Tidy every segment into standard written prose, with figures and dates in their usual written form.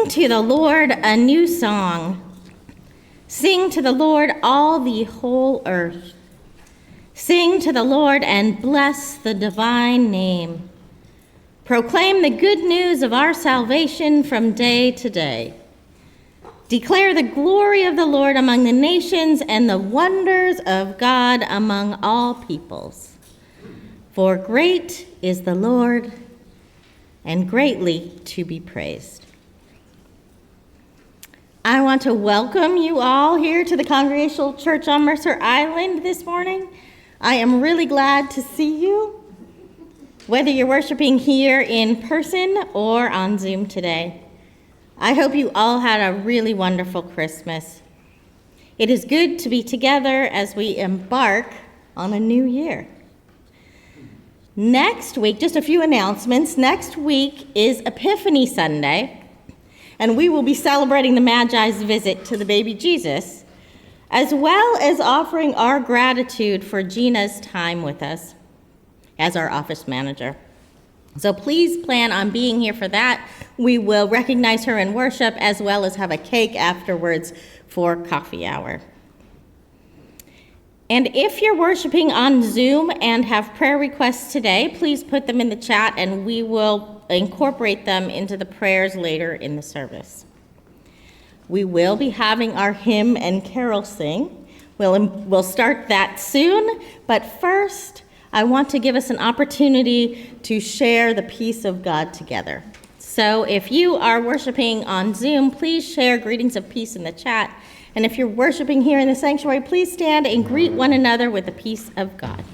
to the Lord a new song. Sing to the Lord all the whole earth. Sing to the Lord and bless the divine name. Proclaim the good news of our salvation from day to day. Declare the glory of the Lord among the nations and the wonders of God among all peoples. For great is the Lord and greatly to be praised. I want to welcome you all here to the Congregational Church on Mercer Island this morning. I am really glad to see you, whether you're worshiping here in person or on Zoom today. I hope you all had a really wonderful Christmas. It is good to be together as we embark on a new year. Next week, just a few announcements. Next week is Epiphany Sunday, and we will be celebrating the Magi's visit to the baby Jesus, as well as offering our gratitude for Gina's time with us as our office manager. So please plan on being here for that. We will recognize her in worship, as well as have a cake afterwards for coffee hour. And if you're worshiping on Zoom and have prayer requests today, please put them in the chat and we will incorporate them into the prayers later in the service. We will be having our hymn and carol sing. We'll start that soon, but first, I want to give us an opportunity to share the peace of God together. So if you are worshiping on Zoom, please share greetings of peace in the chat. And if you're worshiping here in the sanctuary, please stand and greet one another with the peace of God.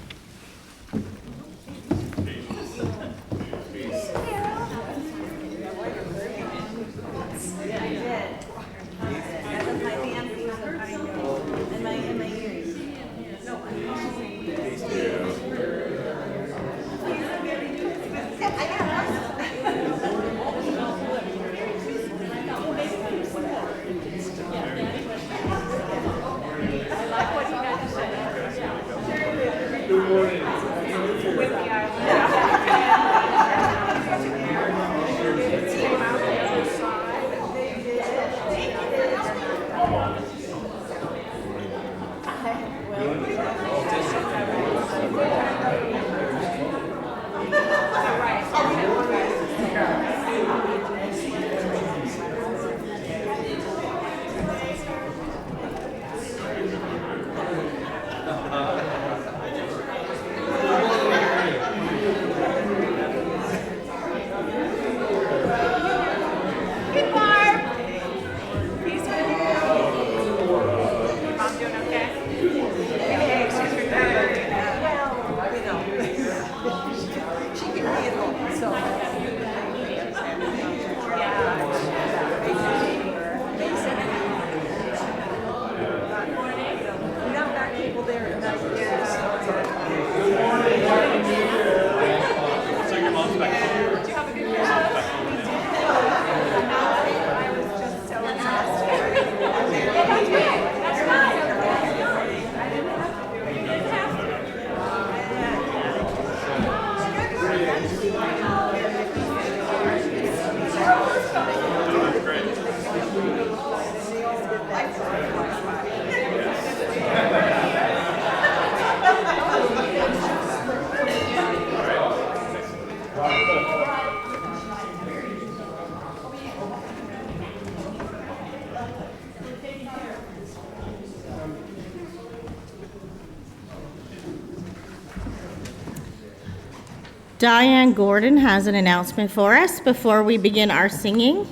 Diane Gordon has an announcement for us before we begin our singing.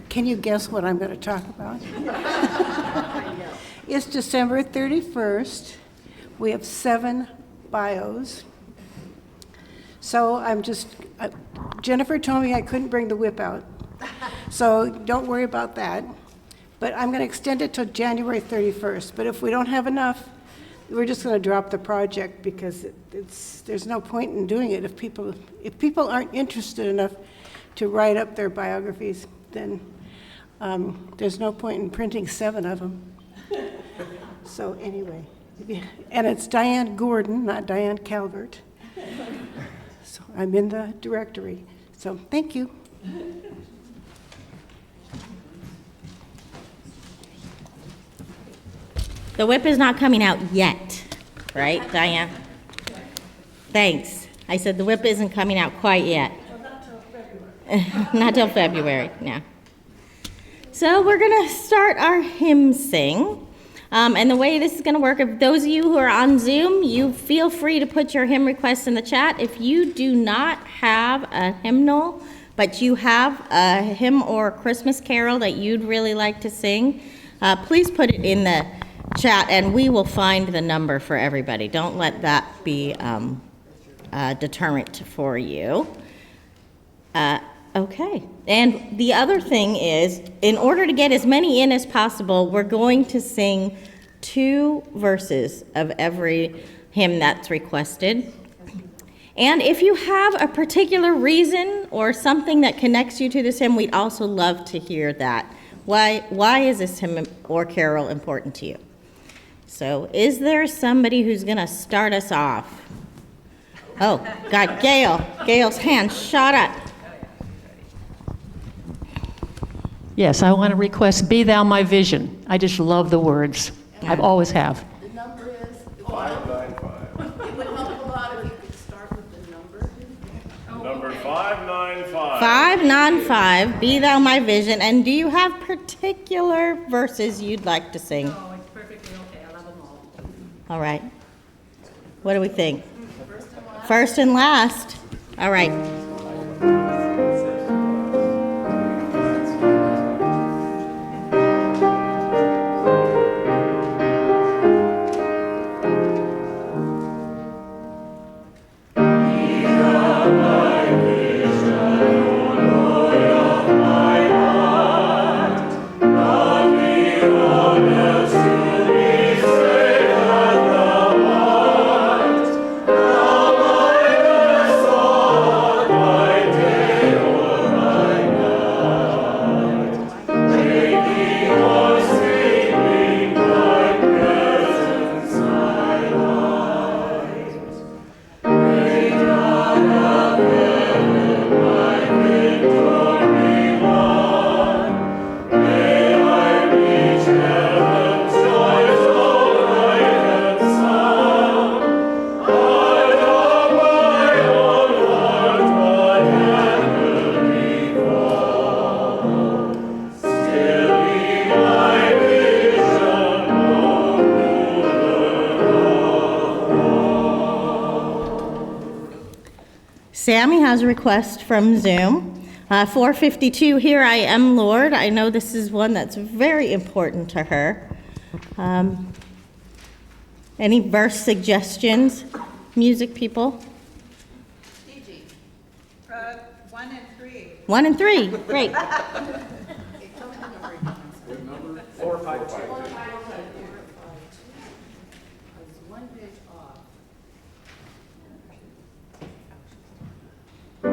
Can you guess what I'm going to talk about? It's December 31st. We have 7 bios. So Jennifer told me I couldn't bring the whip out. So don't worry about that. But I'm going to extend it till January 31st. But if we don't have enough, we're just going to drop the project because there's no point in doing it. If people aren't interested enough to write up their biographies, then There's no point in printing 7 of them. So anyway, and it's Diane Gordon, not Diane Calvert. So I'm in the directory. So thank you. The whip is not coming out yet, right, Diane? Thanks. I said the whip isn't coming out quite yet. Not till February, yeah. So we're going to start our hymn sing. And the way this is going to work, if those of you who are on Zoom, you feel free to put your hymn requests in the chat. If you do not have a hymnal, but you have a hymn or a Christmas carol that you'd really like to sing, please put it in the chat and we will find the number for everybody. Don't let that be a deterrent for you. Okay. And the other thing is, in order to get as many in as possible, we're going to sing 2 verses of every hymn that's requested. And if you have a particular reason or something that connects you to this hymn, we'd also love to hear that. Why is this hymn or carol important to you? So is there somebody who's going to start us off? Oh, got Gail. Gail's hand shot up. Yes, I want to request Be Thou My Vision. I just love the words. I've always have. The number is? 595. It would help a lot if you could start with the number. Number 595. 595, Be Thou My Vision. And do you have particular verses you'd like to sing? No, it's perfectly okay. I love them all. All right. What do we think? First and last. All right. Sammy has a request from Zoom. 452, Here I Am, Lord. I know this is one that's very important to her. Any verse suggestions, music people? DG. 1 and 3. 1 and 3, great. Okay, tell me the number. 455. I was 1 page off. I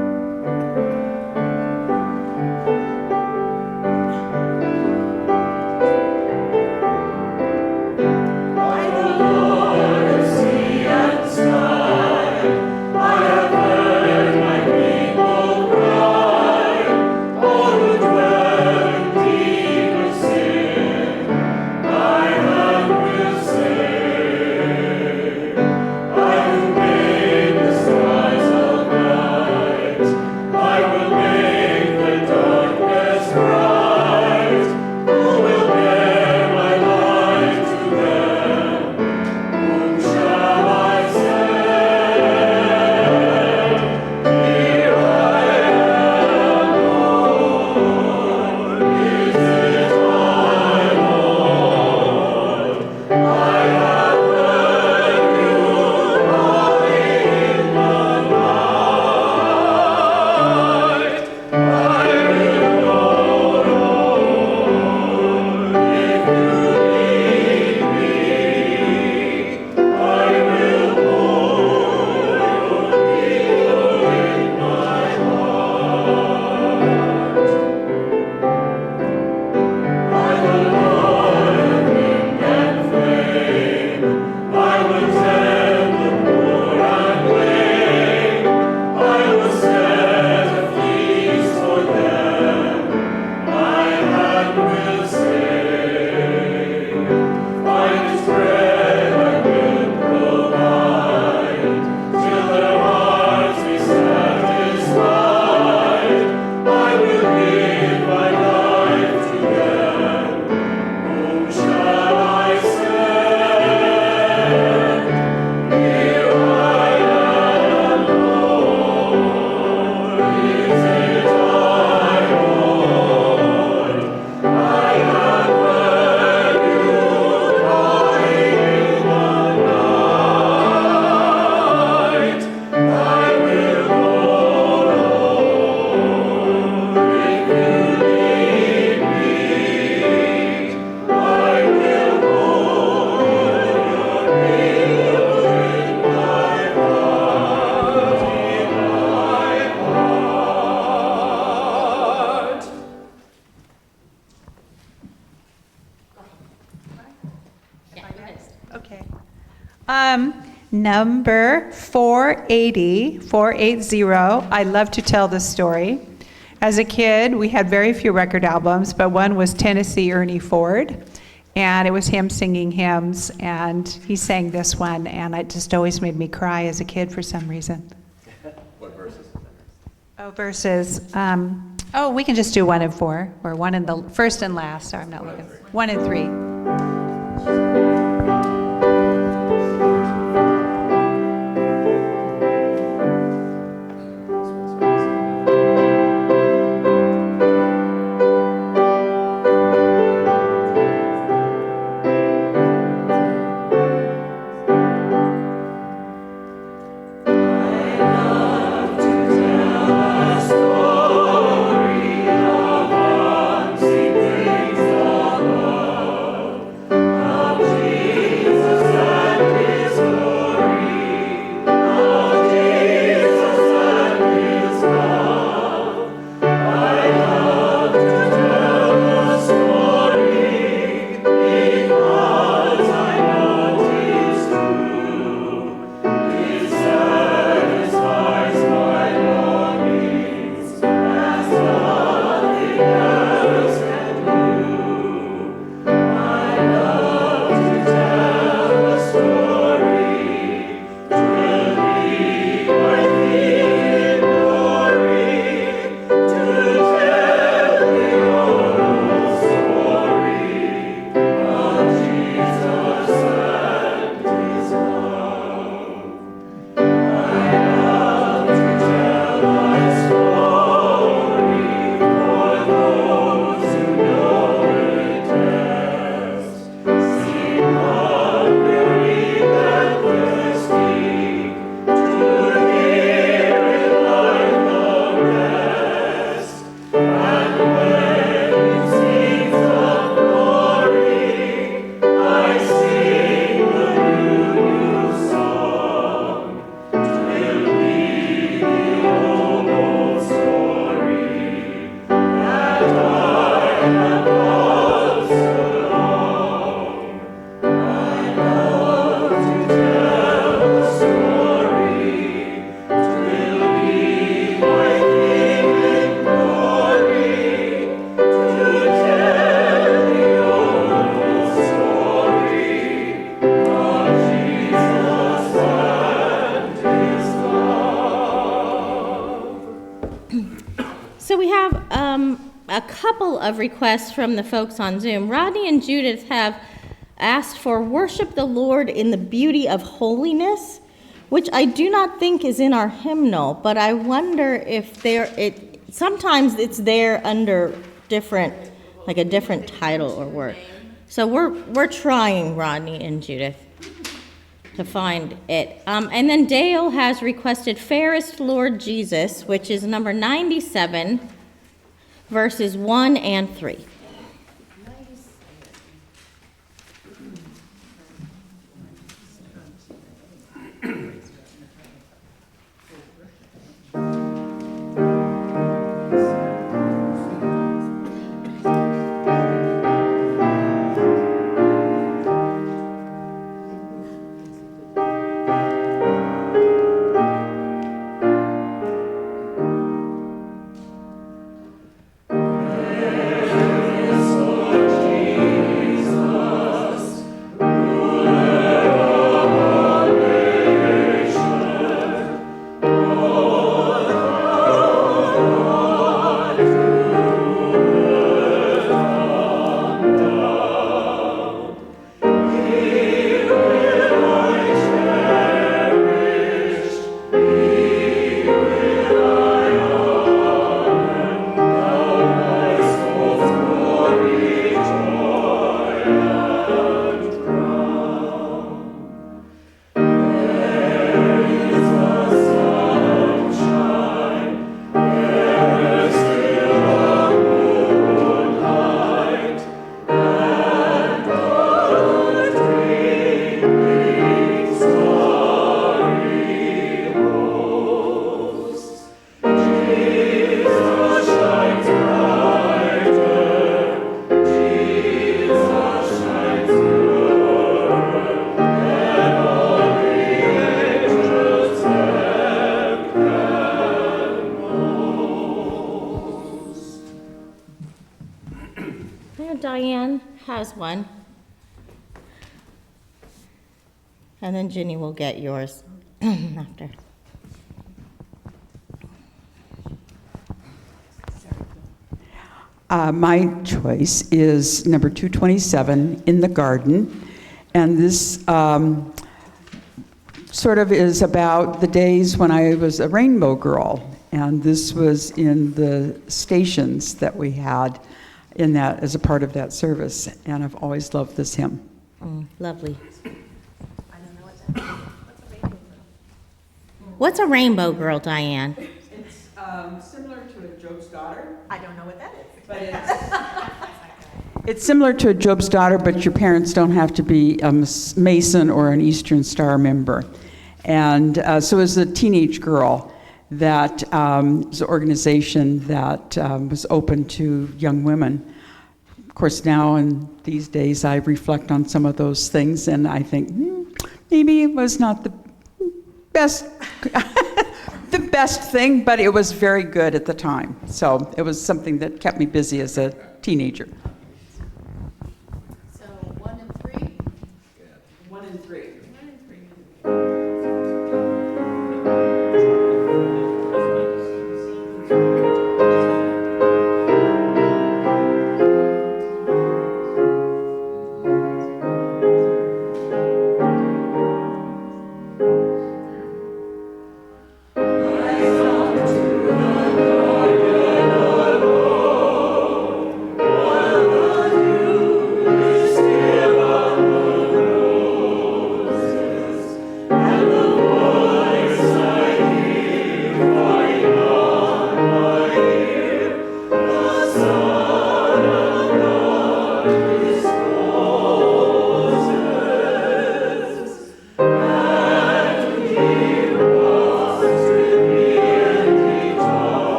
Number 480, I love to tell this story. As a kid, we had very few record albums, but one was Tennessee Ernie Ford, and it was him singing hymns, and he sang this one, and it just always made me cry as a kid for some reason. What verses? Oh, verses. We can just do 1 and 4, or 1 and the first and last. Sorry, I'm not looking. 1 and 3. So we have a couple of requests from the folks on Zoom. Rodney and Judith have asked for worship the Lord in the beauty of holiness, which I do not think is in our hymnal, but I wonder if sometimes it's there under different, like a different title or word. So we're trying, Rodney and Judith, to find it. And then Dale has requested Fairest Lord Jesus, which is number 97, verses 1 and 3. has one. And then Ginny will get yours after. My choice is number 227, In the Garden. And this sort of is about the days when I was a rainbow girl. And this was in the stations that we had in that, as a part of that service. And I've always loved this hymn. Lovely. What's a rainbow girl, Diane? It's similar to a Job's Daughter. I don't know what that is. But it's similar to a Job's Daughter, but your parents don't have to be a Mason or an Eastern Star member. And so as a teenage girl, that was an organization that was open to young women. Of course, now in these days, I reflect on some of those things, and I think maybe it was not the best the best thing, but it was very good at the time. So it was something that kept me busy as a teenager. So 1 and 3? 1 and 3. 1 and 3.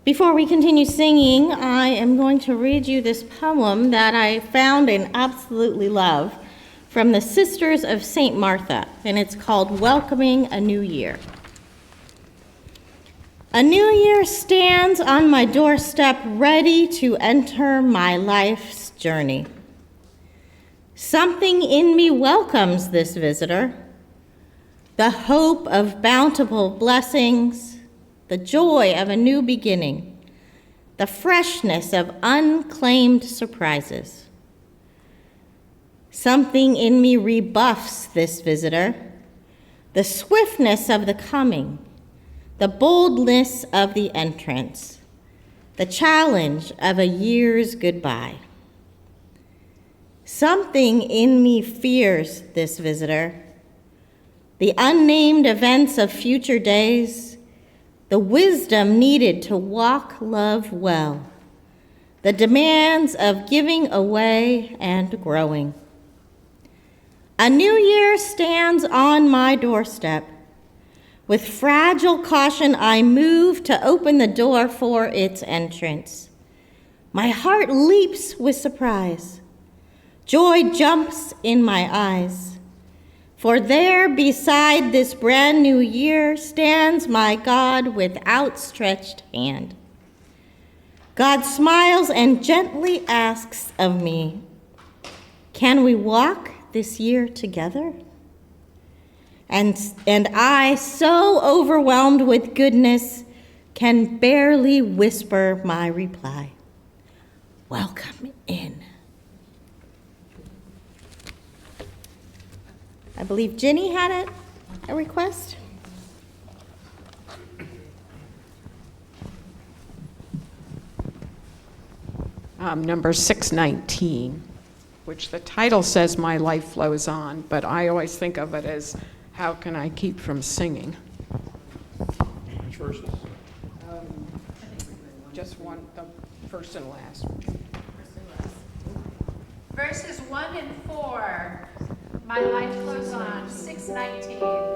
Before we continue singing, I am going to read you this poem that I found and absolutely love from the Sisters of St. Martha, and it's called Welcoming a New Year. A new year stands on my doorstep, ready to enter my life's journey. Something in me welcomes this visitor, the hope of bountiful blessings, the joy of a new beginning, the freshness of unclaimed surprises. Something in me rebuffs this visitor, the swiftness of the coming, the boldness of the entrance, the challenge of a year's goodbye. Something in me fears this visitor, the unnamed events of future days, the wisdom needed to walk love well, the demands of giving away and growing. A new year stands on my doorstep. With fragile caution, I move to open the door for its entrance. My heart leaps with surprise. Joy jumps in my eyes. For there beside this brand new year stands my God with outstretched hand. God smiles and gently asks of me, can we walk this year together? And I, so overwhelmed with goodness, can barely whisper my reply. Welcome in. I believe Ginny had a request. Number 619, which the title says My Life Flows On, but I always think of it as how can I keep from singing? Which verses? Just one, the first and last. Verses 1 and 4. My life flows on. 619.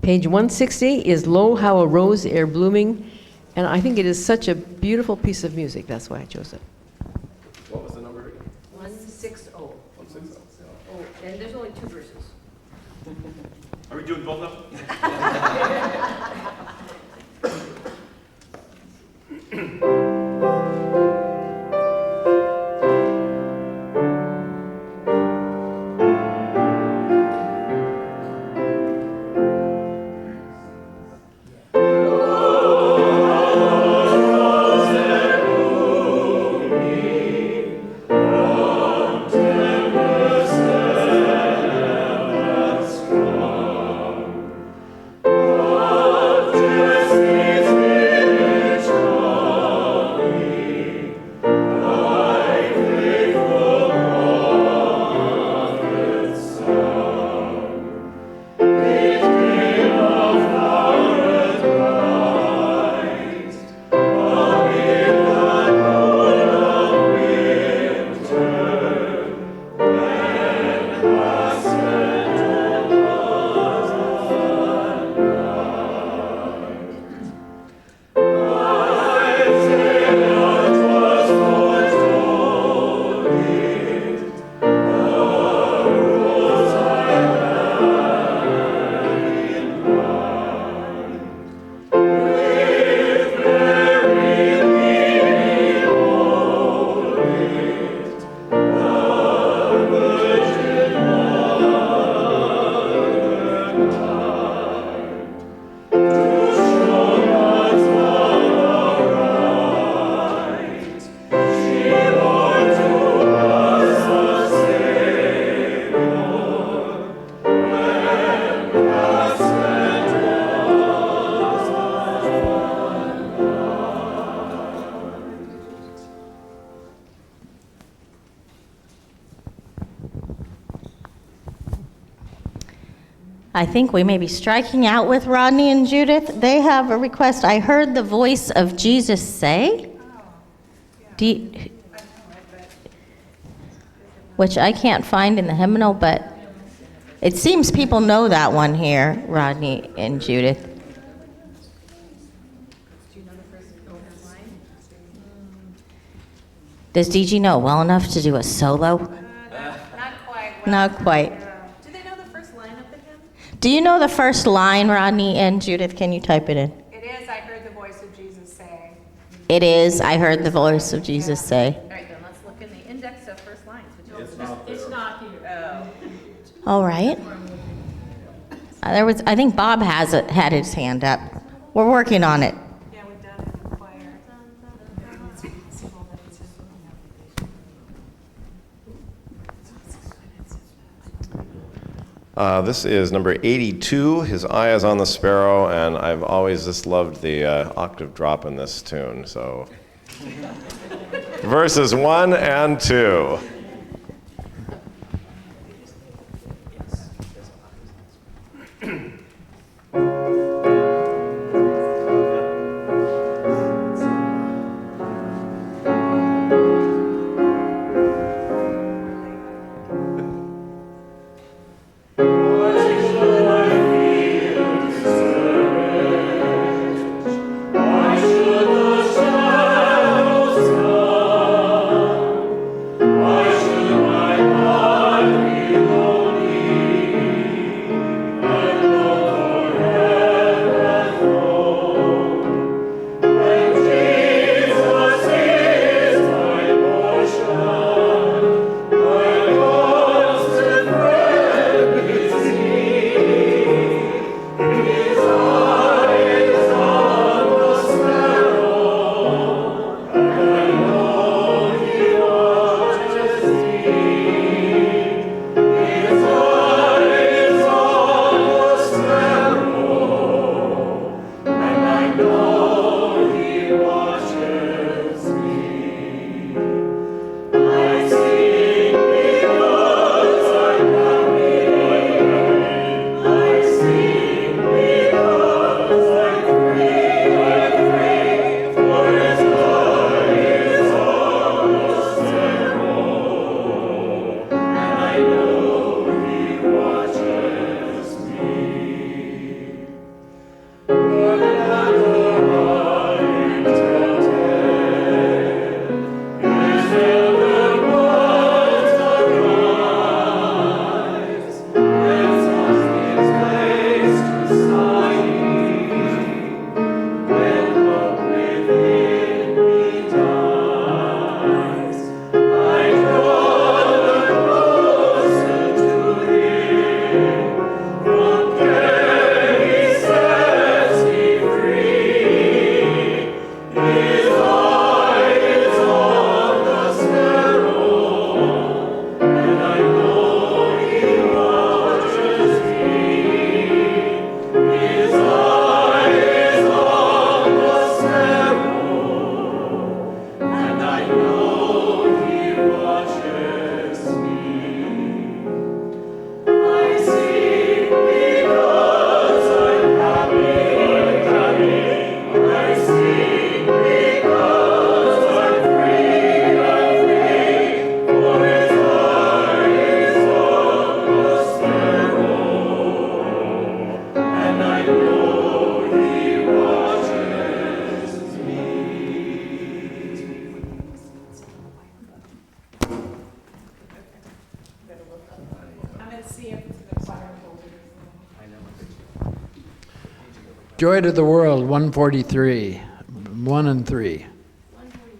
Page 160 is Lo, How a Rose Ere Blooming, and I think it is such a beautiful piece of music. That's why I chose it. What was the number again? 160. 160. Oh, and there's only 2 verses. Are we doing both of them? Oh I think we may be striking out with Rodney and Judith. They have a request. I heard the voice of Jesus say. Which I can't find in the hymnal, but it seems people know that one here, Rodney and Judith. Does DG know well enough to do a solo? Not quite. Not quite. Do they know the first line of the hymn? Do you know the first line, Rodney and Judith? Can you type it in? It is, I heard the voice of Jesus say. It is, I heard the voice of Jesus say. All right, then let's look in the index of first lines. It's not here. All right. I think Bob had his hand up. We're working on it. Yeah, we've done it in the choir. This is number 82, His Eye is on the Sparrow, and I've always just loved the octave drop in this tune, so. Verses 1 and 2. Joy to the World, 143, 1 and 3. Let every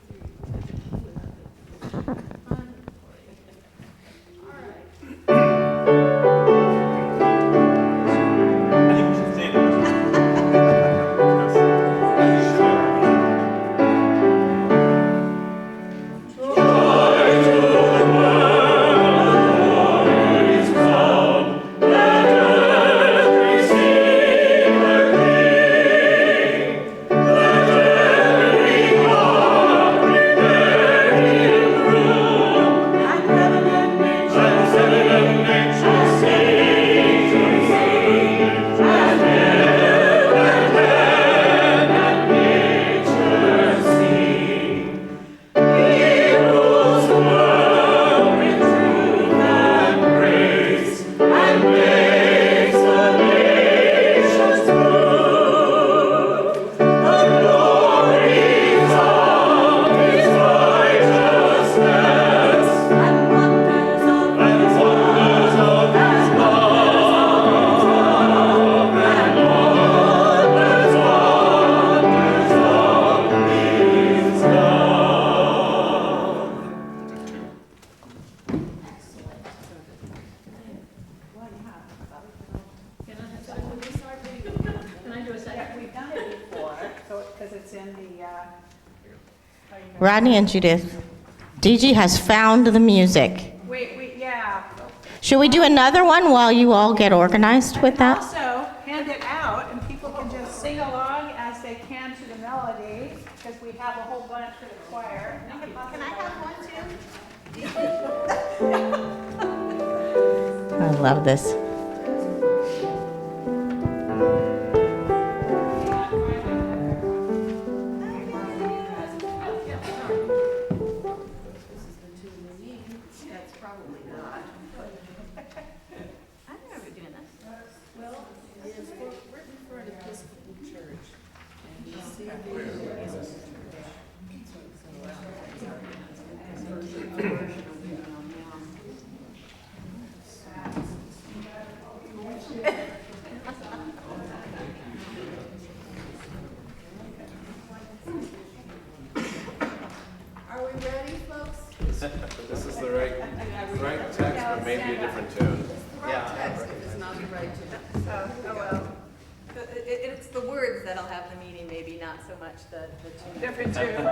in the, Rodney and Judith, DG has found the music. yeah. Should we do another one while you all get organized with that? Also, hand it out, and people can just sing along as they can to the melody, because we have a whole bunch for the choir. Can I have one too? I love this. That's probably not. I've never doing this. Well, it's written for an Episcopal church. And you see Are we ready, folks? This is the right text, but maybe a different tune. Text if it's not the right tune. Oh, well. It's the words that'll have the meaning, maybe, not so much the tune. Different tune.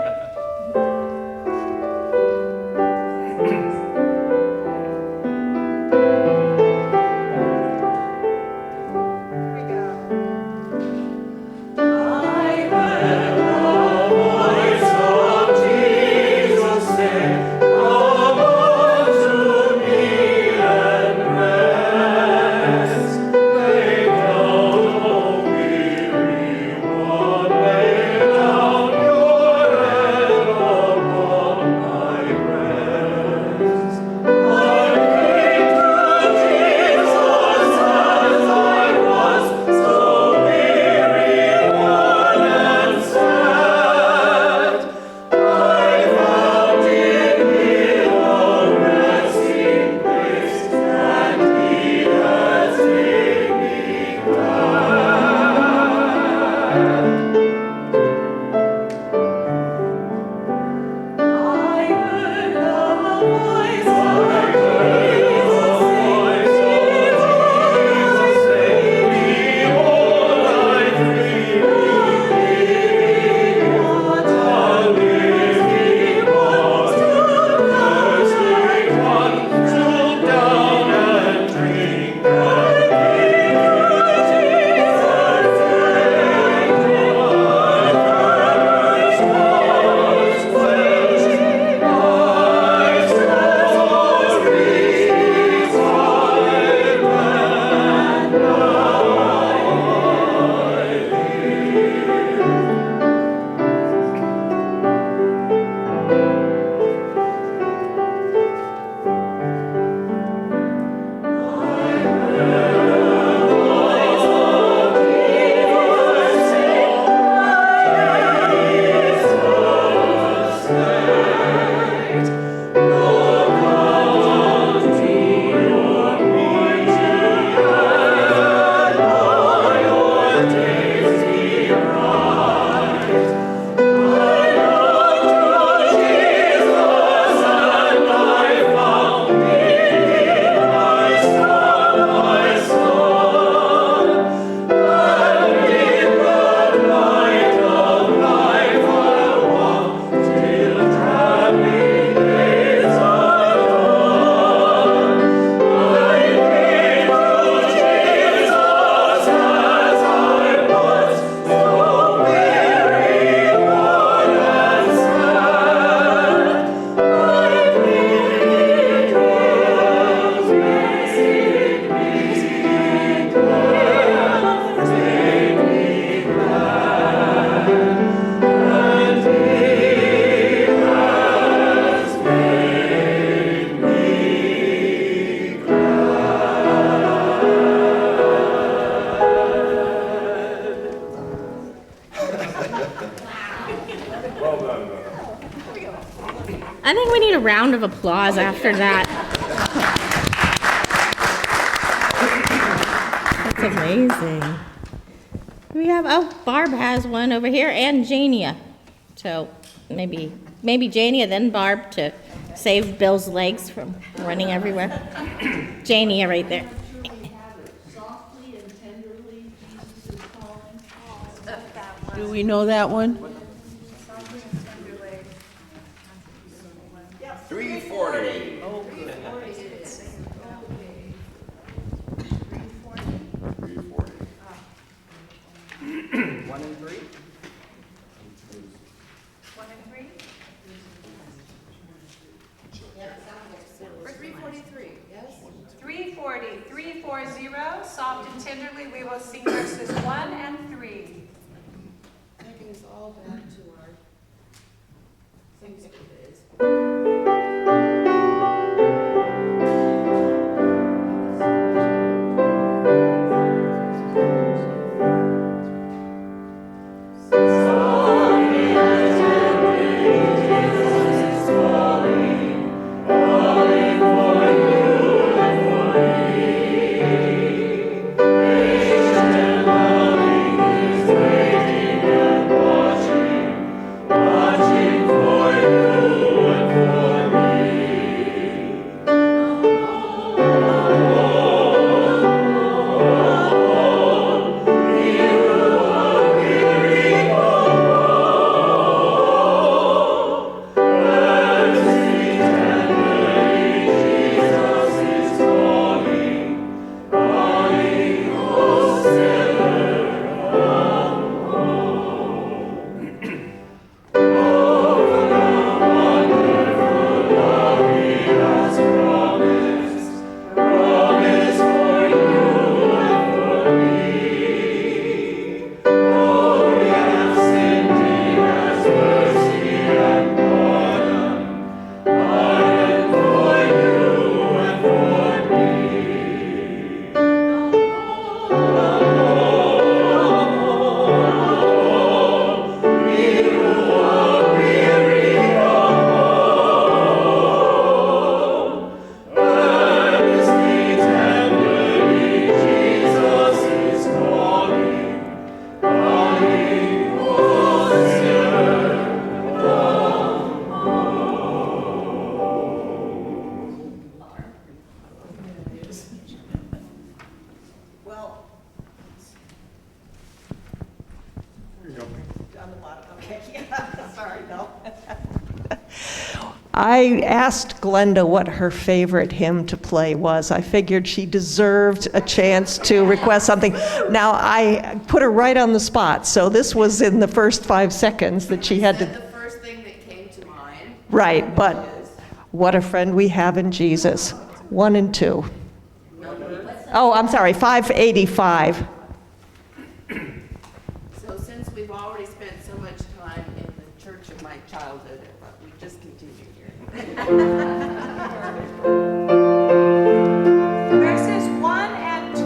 I think we need a round of applause after that. That's amazing. We have, oh, Barb has one over here, and Jania. So maybe Jania, then Barb, to save Bill's legs from running everywhere. Jania right there. Do we know that one? 340. Oh, good. 340. 1 and 3? 1 and 3? Or 343, yes? 340, 340, soft and tenderly, we will sing verses 1 and 3. Taking us all back to our Sunday school days. Well, on the bottom, okay, yeah, sorry, no. I asked Glenda what her favorite hymn to play was. I figured she deserved a chance to request something. Now, I put her right on the spot, so this was in the first 5 seconds that she had to... The first thing that came to mind. Right, but what a friend we have in Jesus. 1 and 2. Oh, I'm sorry, 585. So since we've already spent so much time in the church of my childhood, we just continue here. Verses 1 and 2.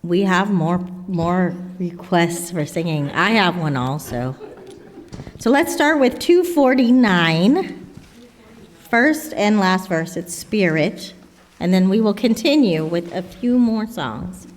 We have more requests for singing. I have one also. So let's start with 249. First and last verse, it's Spirit. And then we will continue with a few more songs.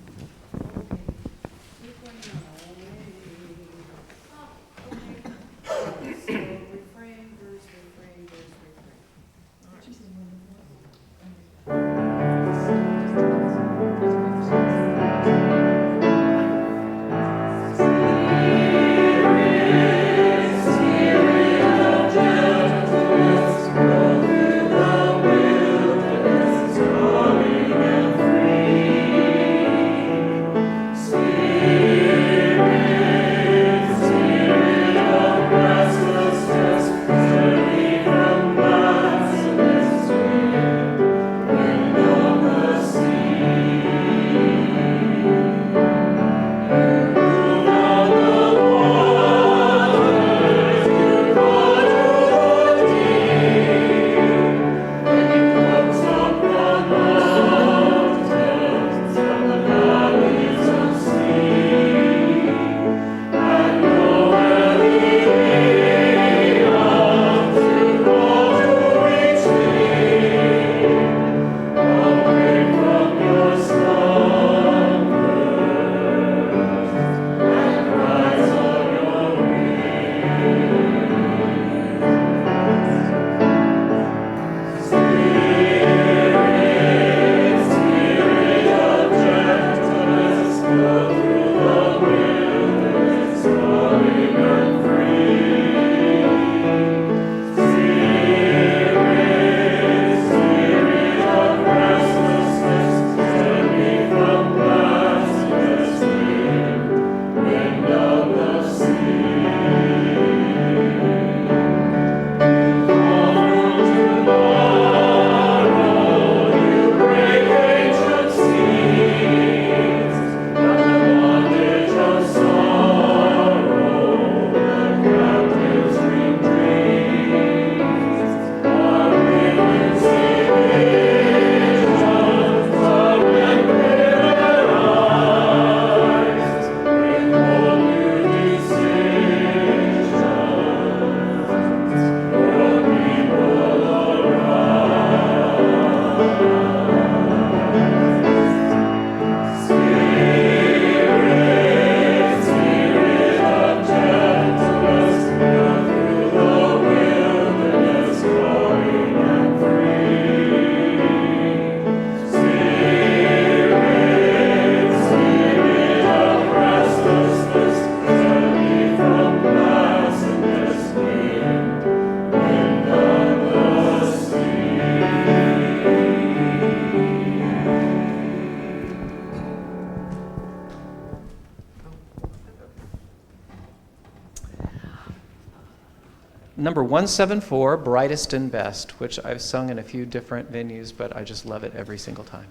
Number 174, Brightest and Best, which I've sung in a few different venues, but I just love it every single time.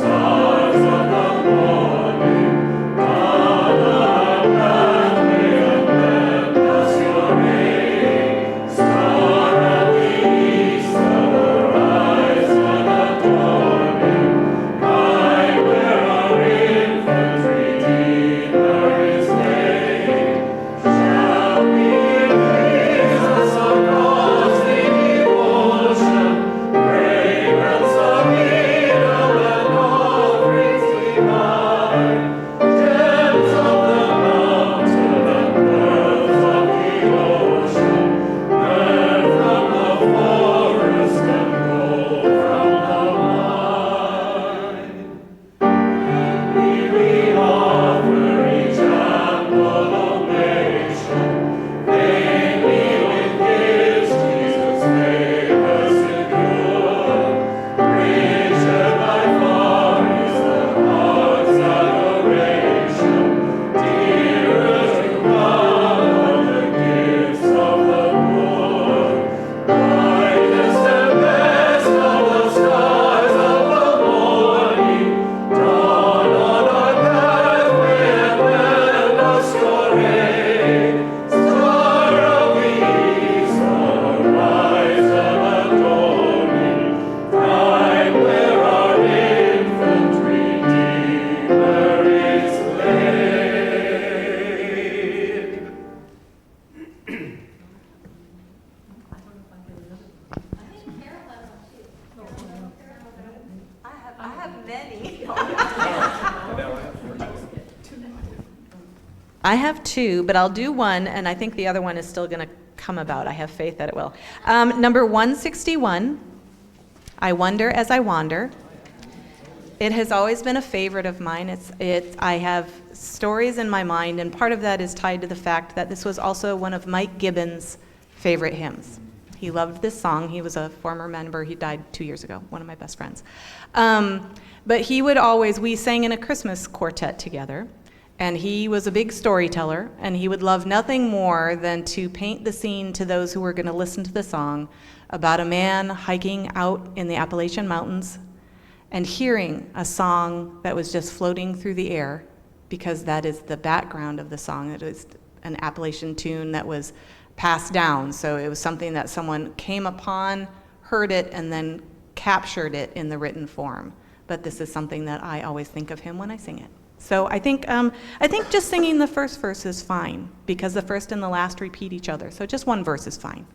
Stars of the morning, I have two, but I'll do one, and I think the other one is still going to come about. I have faith that it will. Number 161, I Wonder as I Wander. It has always been a favorite of mine. I have stories in my mind, and part of that is tied to the fact that this was also one of Mike Gibbons' favorite hymns. He loved this song. He was a former member. He died 2 years ago, one of my best friends. But he would always, we sang in a Christmas quartet together, and he was a big storyteller, and he would love nothing more than to paint the scene to those who were going to listen to the song about a man hiking out in the Appalachian Mountains and hearing a song that was just floating through the air, because that is the background of the song. It was an Appalachian tune that was passed down, so it was something that someone came upon, heard it, and then captured it in the written form. But this is something that I always think of him when I sing it. So I think just singing the first verse is fine, because the first and the last repeat each other. So just one verse is fine.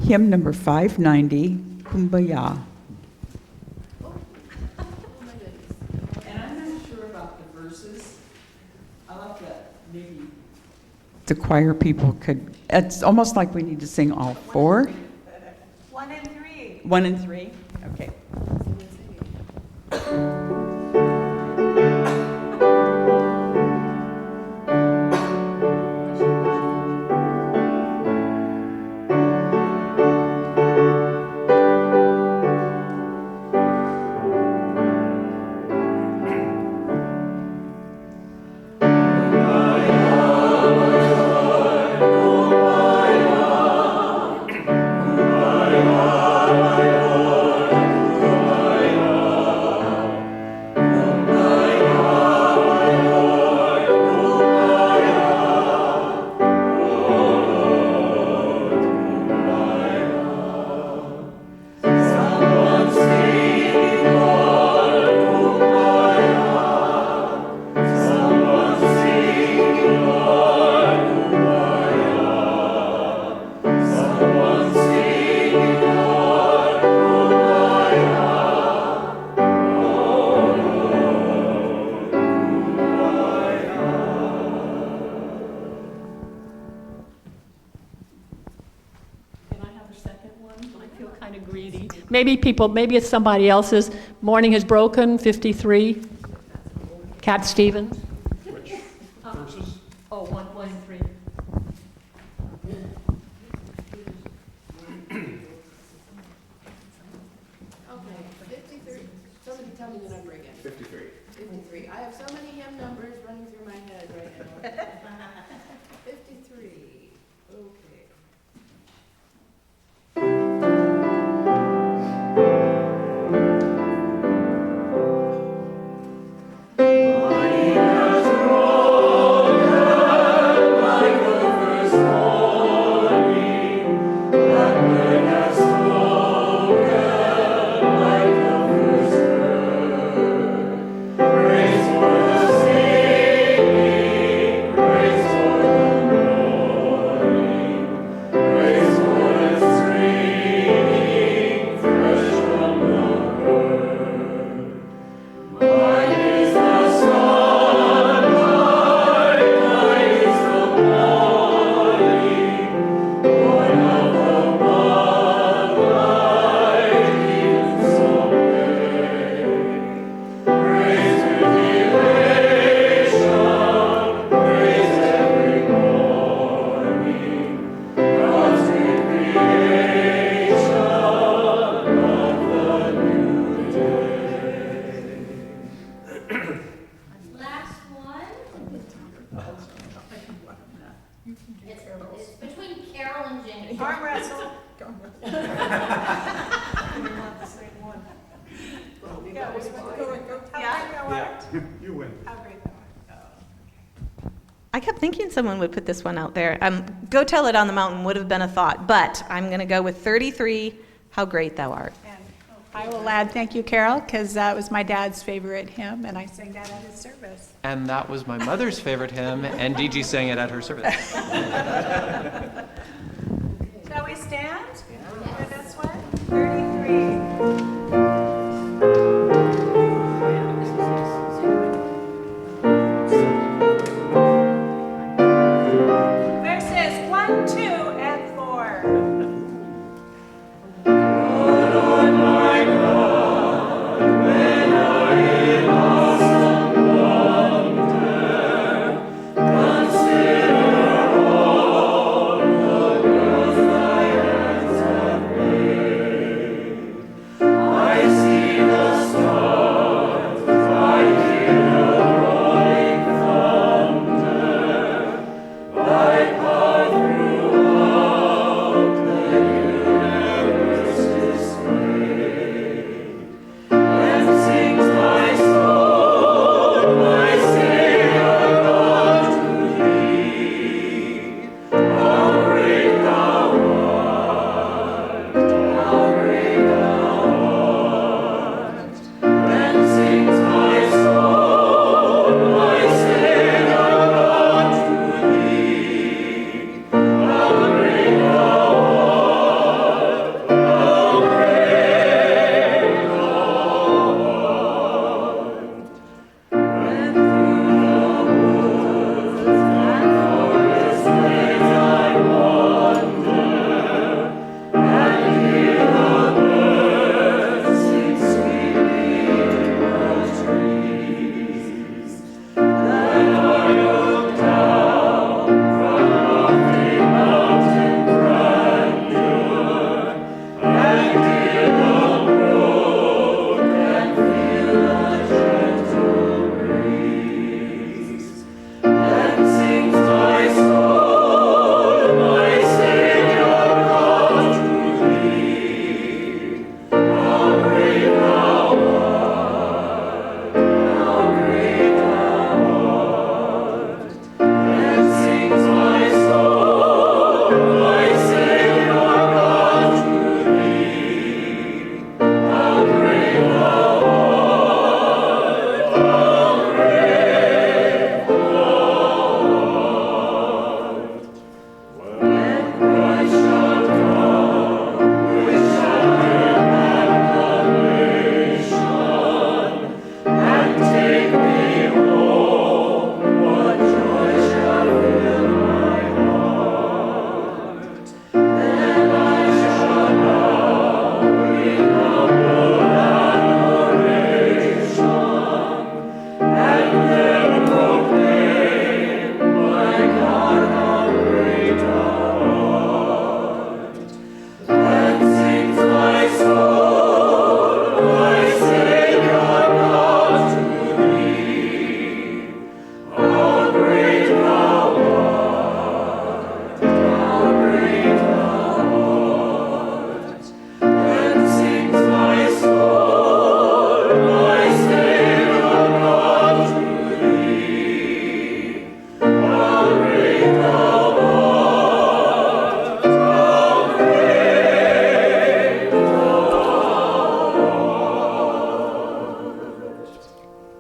Hymn number 590, Kumbaya. And I'm not sure about the verses. I love that maybe the choir people could, it's almost like we need to sing all four. 1 and 3. 1 and 3? Okay. Maybe it's somebody else's. Morning Has Broken, 53. Cat Stevens. Which verses? Oh, 1 and 3. Okay, 53. Somebody tell me the number again. 53. 53. I have so many hymn numbers running through my head right now. 53. Okay. Praise for the I kept thinking someone would put this one out there. Go Tell It on the Mountain would have been a thought, but I'm going to go with 33, How Great Thou Art. I will add, thank you, Carol, because that was my dad's favorite hymn, and I sang that at his service. And that was my mother's favorite hymn, and Gigi sang it at her service. Shall we stand for this one? 33. Verses 1, 2, and 4.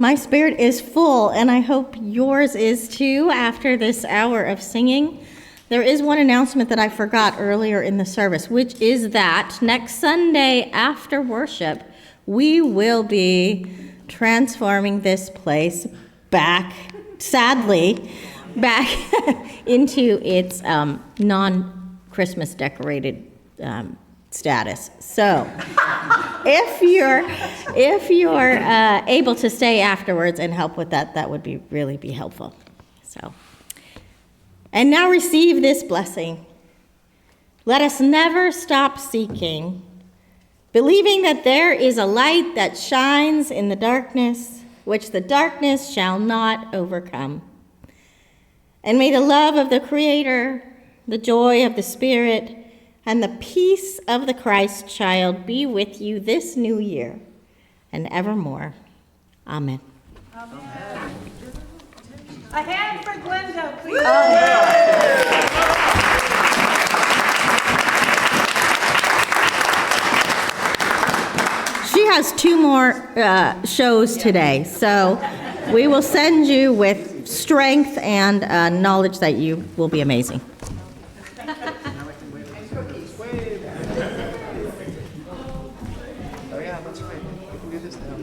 My spirit is full, and I hope yours is too after this hour of singing. There is one announcement that I forgot earlier in the service, which is that next Sunday after worship, we will be transforming this place back, sadly, back into its non-Christmas decorated status. So if you're able to stay afterwards and help with that, that would really be helpful. So, and now receive this blessing. Let us never stop seeking, believing that there is a light that shines in the darkness, which the darkness shall not overcome. And may the love of the Creator, the joy of the Spirit, and the peace of the Christ child be with you this new year and evermore. Amen. Amen. A hand for Glenda, please. She has 2 more shows today, so we will send you with strength and knowledge that you will be amazing. Oh yeah, that's right. We can do this now.